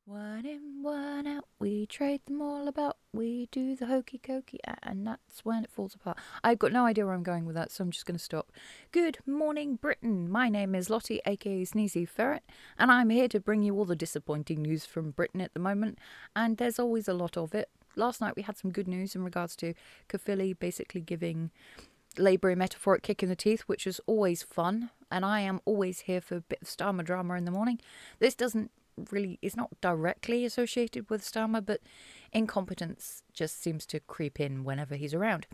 One in, one out, we trade them all about. We do the hokey cokey, and that's when it falls apart. I've got no idea where I'm going with that, so I'm just going to stop. Good morning, Britain. My name is Lottie, aka Sneezy Ferret, and I'm here to bring you all the disappointing news from Britain at the moment, and there's always a lot of it. Last night we had some good news in regards to Caerphilly basically giving Labour a metaphoric kick in the teeth, which is always fun, and I am always here for a bit of Starmer drama in the morning. This doesn't really, it's not directly associated with Starmer, but incompetence just seems to creep in whenever he's around.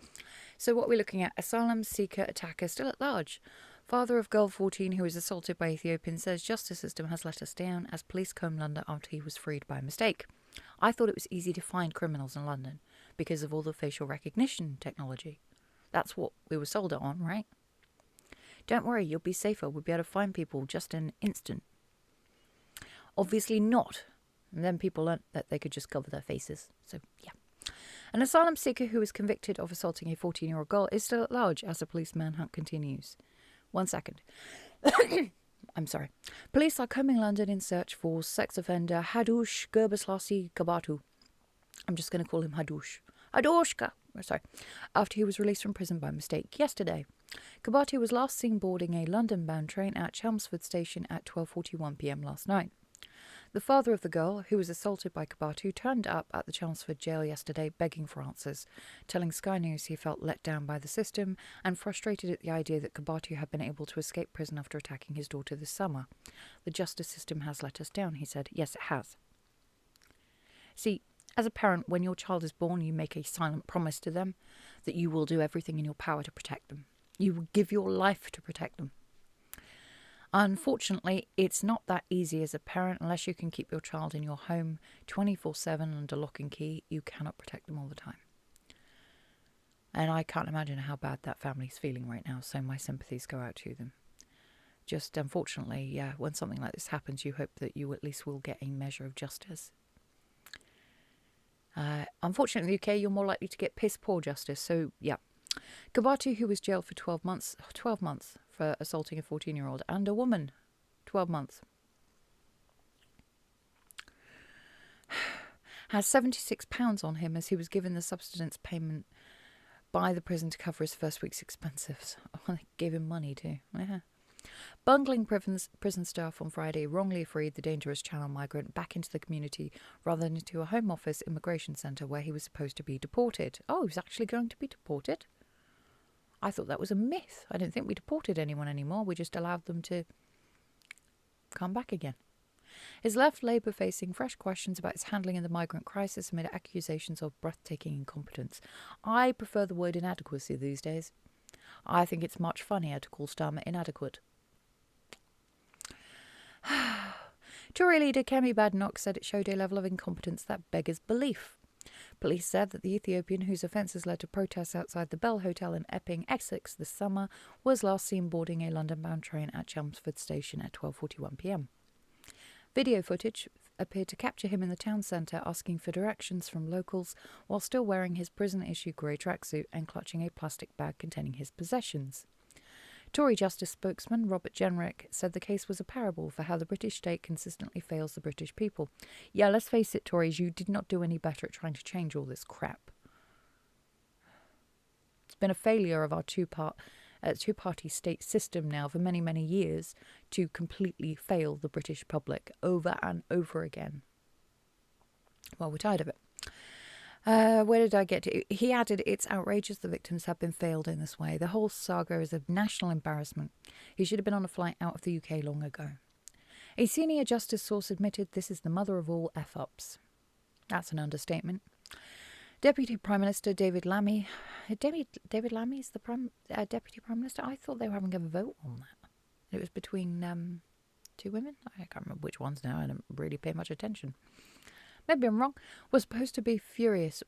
So what we're looking at, asylum seeker attacker still at large. Father of girl 14 who was assaulted by Ethiopian says justice system has let us down as police comb London after he was freed by mistake. I thought it was easy to find criminals in London because of all the facial recognition technology. That's what we were sold it on, right? Don't worry, you'll be safer. We'll be able to find people just in an instant. Obviously not. And then people learnt that they could just cover their faces. So, yeah. An asylum seeker who was convicted of assaulting a 14-year-old girl is still at large as the police manhunt continues. 1 second. I'm sorry. Police are combing London in search for sex offender Hadush Gerbeslassie Kabatu. I'm just going to call him Hadush. Hadushka! Sorry. After he was released from prison by mistake yesterday. Kabatu was last seen boarding a London-bound train at Chelmsford Station at 12:41 p.m. last night. The father of the girl, who was assaulted by Kabatu, turned up at the Chelmsford jail yesterday begging for answers, telling Sky News he felt let down by the system and frustrated at the idea that Kabatu had been able to escape prison after attacking his daughter this summer. The justice system has let us down, he said. Yes, it has. See, as a parent, when your child is born, you make a silent promise to them that you will do everything in your power to protect them. You will give your life to protect them. Unfortunately, it's not that easy as a parent unless you can keep your child in your home 24/7 under lock and key. You cannot protect them all the time. And I can't imagine how bad that family's feeling right now, so my sympathies go out to them. Just unfortunately, yeah, when something like this happens, you hope that you at least will get a measure of justice. Unfortunately, in the UK, you're more likely to get piss poor justice, so yeah. Kabatu, who was jailed for 12 months for assaulting a 14-year-old, and a woman, 12 months, has £76 on him as he was given the subsistence payment by the prison to cover his first week's expenses. Oh, they gave him money too. Yeah. Bungling prison staff on Friday wrongly freed the dangerous Channel migrant back into the community rather than into a Home Office immigration centre where he was supposed to be deported. Oh, he was actually going to be deported? I thought that was a myth. I didn't think we deported anyone anymore. We just allowed them to come back again. His left Labour facing fresh questions about his handling of the migrant crisis amid accusations of breathtaking incompetence. I prefer the word inadequacy these days. I think it's much funnier to call Starmer inadequate. Tory leader Kemi Badenoch said it showed a level of incompetence that beggars belief. Police said that the Ethiopian, whose offences led to protests outside the Bell Hotel in Epping, Essex this summer, was last seen boarding a London-bound train at Chelmsford Station at 12:41 p.m. Video footage appeared to capture him in the town centre asking for directions from locals while still wearing his prison-issue grey tracksuit and clutching a plastic bag containing his possessions. Tory Justice spokesman Robert Jenrick said the case was a parable for how the British state consistently fails the British people. Yeah, let's face it, Tories, you did not do any better at trying to change all this crap. It's been a failure of our two-party state system now for many, many years to completely fail the British public over and over again. Well, we're tired of it. Where did I get to? He added, it's outrageous the victims have been failed in this way. The whole saga is a national embarrassment. He should have been on a flight out of the UK long ago. A senior justice source admitted this is the mother of all F-ups. That's an understatement. Deputy Prime Minister David Lammy. David Lammy's the Deputy Prime Minister? I thought they were having a vote on that. It was between two women? I can't remember which ones now. I don't really pay much attention. Maybe I'm wrong, was said to be furious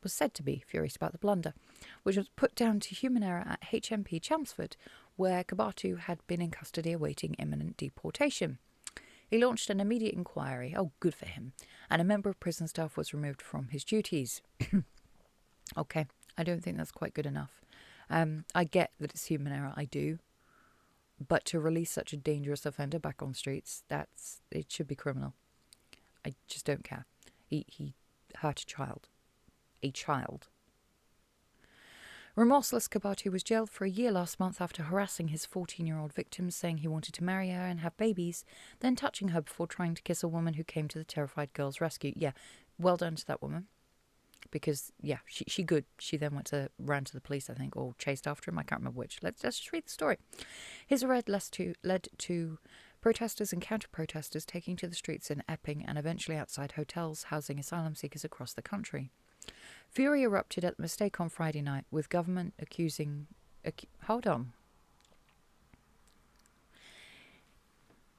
about the blunder, which was put down to human error at HMP Chelmsford, where Kabatu had been in custody awaiting imminent deportation. He launched an immediate inquiry, oh good for him, and a member of prison staff was removed from his duties. Okay, I don't think that's quite good enough. I get that it's human error, I do, but to release such a dangerous offender back on streets, it should be criminal. I just don't care. He hurt a child. A child. Remorseless Kabatu was jailed for a year last month after harassing his 14-year-old victim, saying he wanted to marry her and have babies, then touching her before trying to kiss a woman who came to the terrified girl's rescue. Yeah, well done to that woman. Because, yeah, she good. She then ran to the police, I think, or chased after him. I can't remember which. Let's just read the story. His arrest led to protesters and counter-protesters taking to the streets in Epping and eventually outside hotels housing asylum seekers across the country. Fury erupted at the mistake on Friday night, with government accusing... hold on.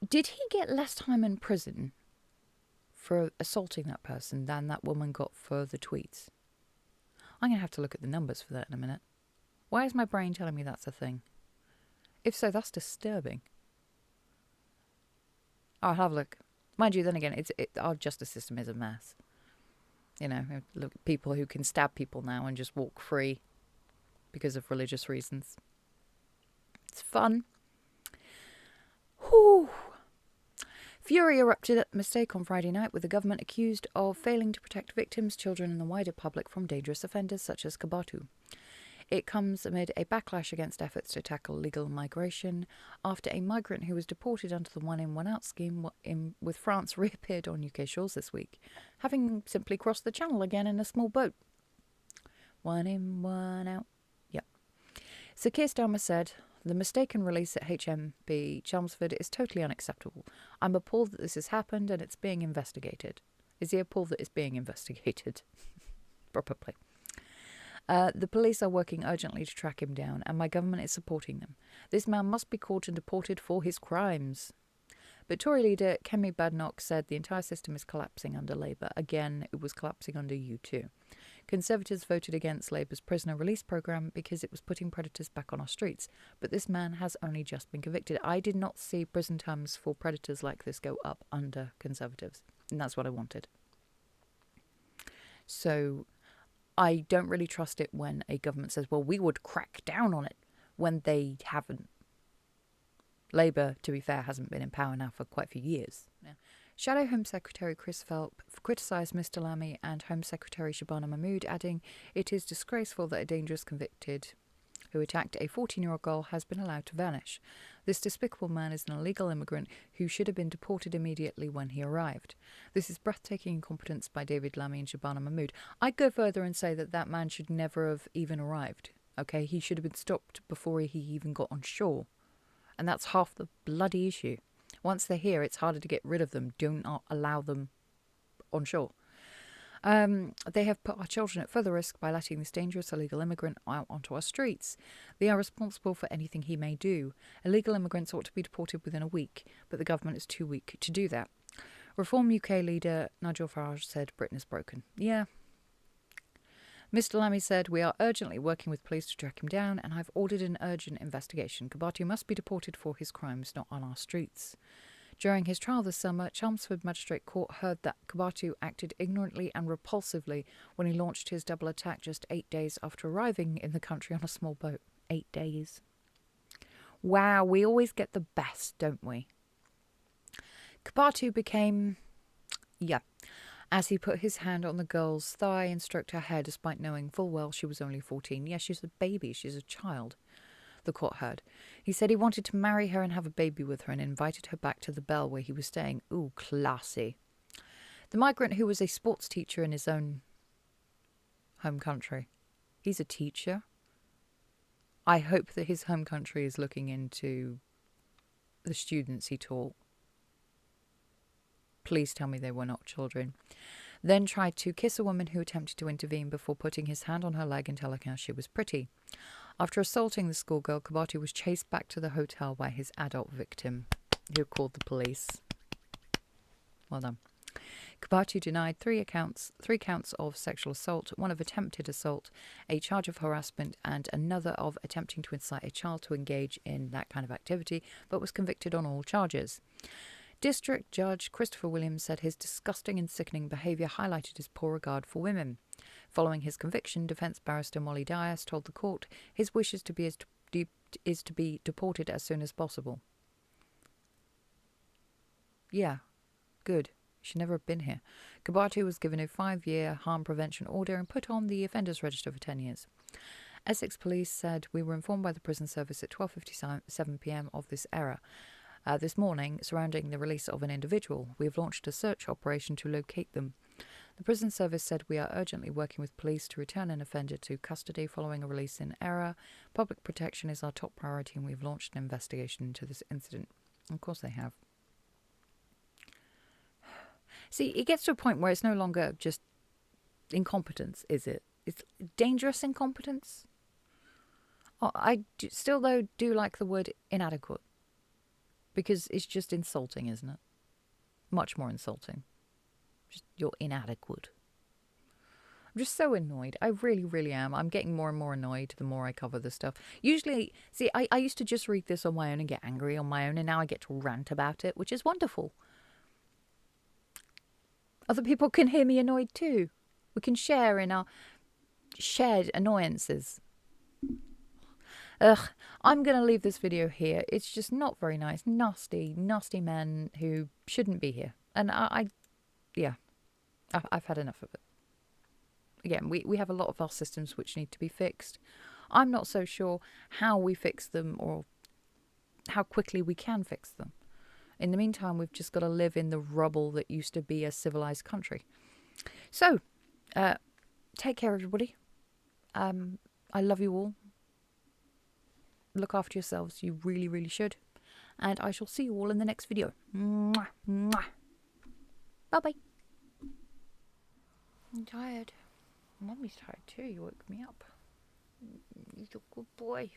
Did he get less time in prison for assaulting that person than that woman got for the tweets? I'm going to have to look at the numbers for that in a minute. Why is my brain telling me that's a thing? If so, that's disturbing. I'll have a look. Mind you, then again, our justice system is a mess. You know, look at people who can stab people now and just walk free because of religious reasons. It's fun. Whew. Fury erupted at the mistake on Friday night, with the government accused of failing to protect victims, children and the wider public from dangerous offenders such as Kabatu. It comes amid a backlash against efforts to tackle legal migration after a migrant who was deported under the one-in, one-out scheme with France reappeared on UK shores this week, having simply crossed the channel again in a small boat. One in, one out. Yep. Sir Keir Starmer said, "The mistaken release at HMP Chelmsford is totally unacceptable. I'm appalled that this has happened and it's being investigated." Is he appalled that it's being investigated? Probably. The police are working urgently to track him down, and my government is supporting them. This man must be caught and deported for his crimes. But Tory leader Kemi Badenoch said the entire system is collapsing under Labour. Again, it was collapsing under you too. Conservatives voted against Labour's prisoner release programme because it was putting predators back on our streets. But this man has only just been convicted. I did not see prison terms for predators like this go up under Conservatives. And that's what I wanted. So I don't really trust it when a government says, well, we would crack down on it, when they haven't. Labour, to be fair, hasn't been in power now for quite a few years. Yeah. Shadow Home Secretary Chris Phelp criticised Mr Lamy and Home Secretary Shabana Mahmood, adding, "It is disgraceful that a dangerous convicted who attacked a 14-year-old girl has been allowed to vanish. This despicable man is an illegal immigrant who should have been deported immediately when he arrived. This is breathtaking incompetence by David Lammy and Shabana Mahmood. I'd go further and say that man should never have even arrived. Okay, he should have been stopped before he even got on shore. And that's half the bloody issue. Once they're here, it's harder to get rid of them. Do not allow them on shore. They have put our children at further risk by letting this dangerous illegal immigrant out onto our streets. They are responsible for anything he may do. Illegal immigrants ought to be deported within a week, but the government is too weak to do that." Reform UK leader Nigel Farage said Britain is broken. Yeah. Mr Lamy said, "We are urgently working with police to track him down, and I've ordered an urgent investigation. Kabatu must be deported for his crimes, not on our streets." During his trial this summer, Chelmsford Magistrate Court heard that Kabatu acted ignorantly and repulsively when he launched his double attack just 8 days after arriving in the country on a small boat. 8 days. Wow, we always get the best, don't we? Kabatu became... as he put his hand on the girl's thigh and stroked her hair despite knowing full well she was only 14. Yeah, she's a baby, she's a child, the court heard. He said he wanted to marry her and have a baby with her and invited her back to the Bell where he was staying. Ooh, classy. The migrant, who was a sports teacher in his own home country. He's a teacher. I hope that his home country is looking into the students he taught. Please tell me they were not children. Then tried to kiss a woman who attempted to intervene before putting his hand on her leg and telling her she was pretty. After assaulting the schoolgirl, Kabatu was chased back to the hotel by his adult victim, who called the police. Well done. Kabatu denied three counts of sexual assault, one of attempted assault, a charge of harassment, and another of attempting to incite a child to engage in that kind of activity, but was convicted on all charges. District Judge Christopher Williams said his disgusting and sickening behaviour highlighted his poor regard for women. Following his conviction, defence barrister Molly Dias told the court his wish is to be deported as soon as possible. Yeah, good. Should never have been here. Kabatu was given a 5-year harm prevention order and put on the offenders register for 10 years. Essex Police said, we were informed by the prison service at 12:57 p.m. of this error. This morning, surrounding the release of an individual, we have launched a search operation to locate them. The prison service said, we are urgently working with police to return an offender to custody following a release in error. Public protection is our top priority and we've launched an investigation into this incident. Of course they have. See, it gets to a point where it's no longer just incompetence, is it? It's dangerous incompetence. Oh, still, though, do like the word inadequate. Because it's just insulting, isn't it? Much more insulting. Just, you're inadequate. I'm just so annoyed. I really, really am. I'm getting more and more annoyed the more I cover this stuff. Usually, see, I used to just read this on my own and get angry on my own, and now I get to rant about it, which is wonderful. Other people can hear me annoyed too. We can share in our shared annoyances. Ugh, I'm going to leave this video here. It's just not very nice. Nasty, nasty men who shouldn't be here. And I've had enough of it. Again, we have a lot of our systems which need to be fixed. I'm not so sure how we fix them or how quickly we can fix them. In the meantime, we've just got to live in the rubble that used to be a civilized country. So, take care, everybody. I love you all. Look after yourselves. You really, really should. And I shall see you all in the next video. Mwah, mwah. Bye-bye. I'm tired. Mummy's tired too. You woke me up. You're a good boy.